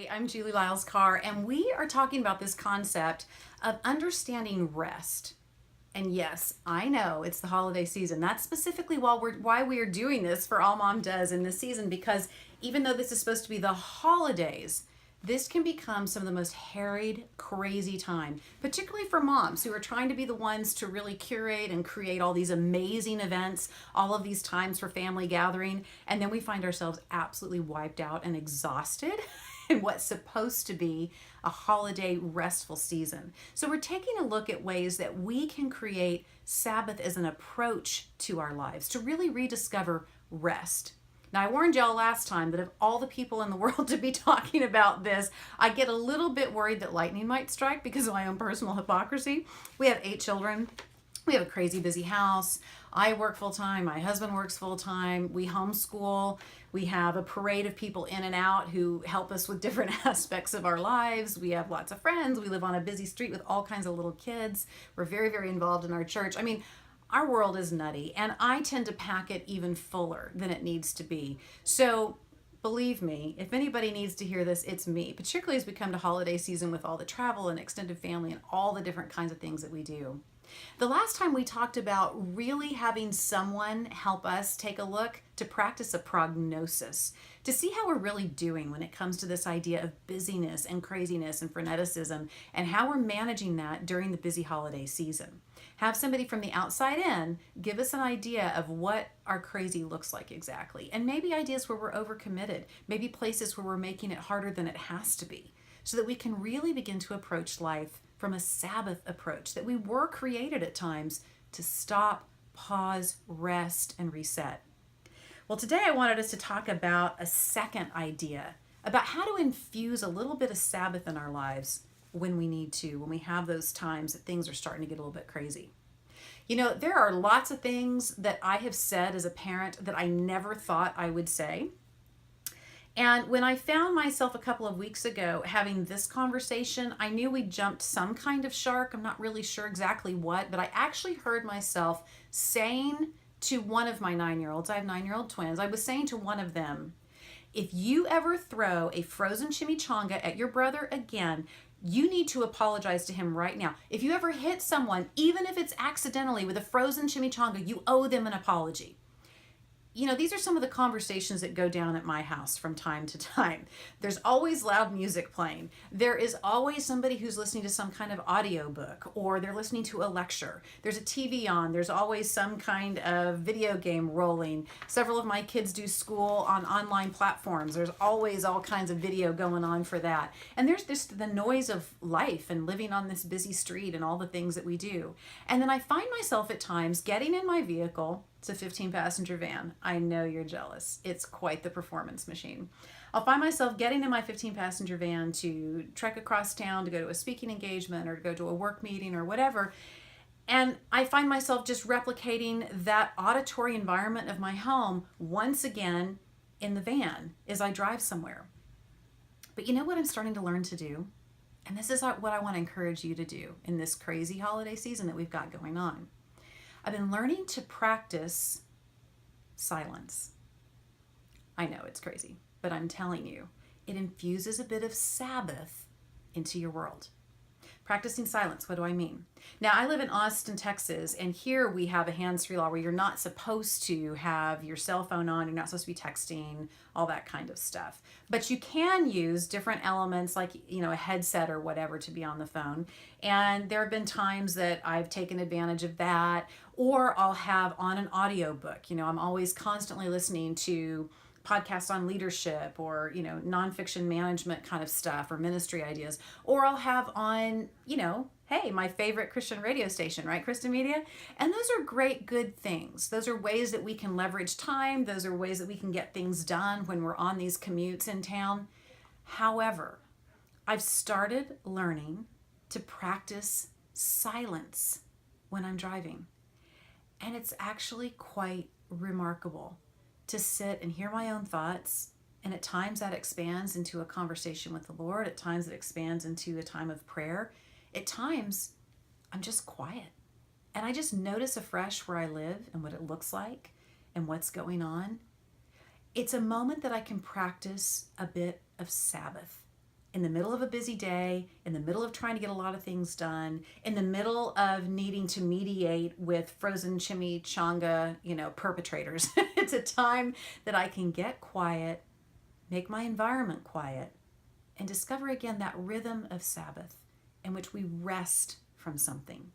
Hey, I'm Julie Lyles Carr, and we are talking about this concept of understanding rest. And yes, I know it's the holiday season. That's specifically why we are doing this for All Mom Does in this season, because even though this is supposed to be the holidays, this can become some of the most harried, crazy time, particularly for moms who are trying to be the ones to really curate and create all these amazing events, all of these times for family gathering, and then we find ourselves absolutely wiped out and exhausted in what's supposed to be a holiday restful season. So we're taking a look at ways that we can create Sabbath as an approach to our lives to really rediscover rest. Now, I warned y'all last time that of all the people in the world to be talking about this, I get a little bit worried that lightning might strike because of my own personal hypocrisy. We have 8 children. We have a crazy busy house. I work full time. My husband works full time. We homeschool. We have a parade of people in and out who help us with different aspects of our lives. We have lots of friends. We live on a busy street with all kinds of little kids. We're very, very involved in our church. I mean, our world is nutty, and I tend to pack it even fuller than it needs to be. So believe me, if anybody needs to hear this, it's me, particularly as we come to holiday season with all the travel and extended family and all the different kinds of things that we do. The last time we talked about really having someone help us take a look to practice a prognosis, to see how we're really doing when it comes to this idea of busyness and craziness and freneticism, and how we're managing that during the busy holiday season. Have somebody from the outside in give us an idea of what our crazy looks like exactly, and maybe ideas where we're overcommitted, maybe places where we're making it harder than it has to be, so that we can really begin to approach life from a Sabbath approach, that we were created at times to stop, pause, rest, and reset. Well, today I wanted us to talk about a second idea about how to infuse a little bit of Sabbath in our lives when we need to, when we have those times that things are starting to get a little bit crazy. You know, there are lots of things that I have said as a parent that I never thought I would say. And when I found myself a couple of weeks ago having this conversation, I knew we jumped some kind of shark. I'm not really sure exactly what, but I actually heard myself saying to one of my 9-year-olds, I have 9-year-old twins, I was saying to one of them, if you ever throw a frozen chimichanga at your brother again, you need to apologize to him right now. If you ever hit someone, even if it's accidentally with a frozen chimichanga, you owe them an apology. You know, these are some of the conversations that go down at my house from time to time. There's always loud music playing. There is always somebody who's listening to some kind of audio book, or they're listening to a lecture. There's a TV on. There's always some kind of video game rolling. Several of my kids do school on online platforms. There's always all kinds of video going on for that. And there's just the noise of life and living on this busy street and all the things that we do. And then I find myself at times getting in my vehicle. It's a 15-passenger van. I know you're jealous. It's quite the performance machine. I'll find myself getting in my 15-passenger van to trek across town to go to a speaking engagement or to go to a work meeting or whatever. And I find myself just replicating that auditory environment of my home once again in the van as I drive somewhere. But you know what I'm starting to learn to do? And this is what I want to encourage you to do in this crazy holiday season that we've got going on. I've been learning to practice silence. I know it's crazy, but I'm telling you, it infuses a bit of Sabbath into your world. Practicing silence, what do I mean? Now, I live in Austin, Texas, and here we have a hands-free law where you're not supposed to have your cell phone on, you're not supposed to be texting, all that kind of stuff. But you can use different elements like, you know, a headset or whatever to be on the phone. And there have been times that I've taken advantage of that, or I'll have on an audiobook. You know, I'm always constantly listening to podcasts on leadership or, you know, nonfiction management kind of stuff or ministry ideas. Or I'll have on, you know, hey, my favorite Christian radio station, right? Christian Media. And those are great, good things. Those are ways that we can leverage time. Those are ways that we can get things done when we're on these commutes in town. However, I've started learning to practice silence when I'm driving. And it's actually quite remarkable to sit and hear my own thoughts. And at times that expands into a conversation with the Lord. At times it expands into a time of prayer. At times I'm just quiet. And I just notice afresh where I live and what it looks like and what's going on. It's a moment that I can practice a bit of Sabbath. in the middle of a busy day, in the middle of trying to get a lot of things done, in the middle of needing to mediate with frozen chimichanga, perpetrators. It's a time that I can get quiet, make my environment quiet, and discover again that rhythm of Sabbath in which we rest from something.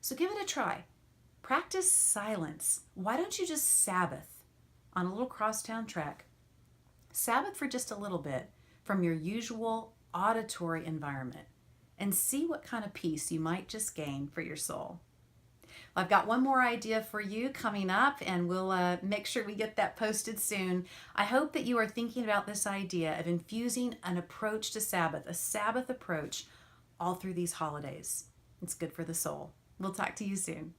So give it a try. Practice silence. Why don't you just Sabbath on a little crosstown trek? Sabbath for just a little bit from your usual auditory environment and see what kind of peace you might just gain for your soul. I've got one more idea for you coming up, and we'll make sure we get that posted soon. I hope that you are thinking about this idea of infusing an approach to Sabbath, a Sabbath approach, all through these holidays. It's good for the soul. We'll talk to you soon.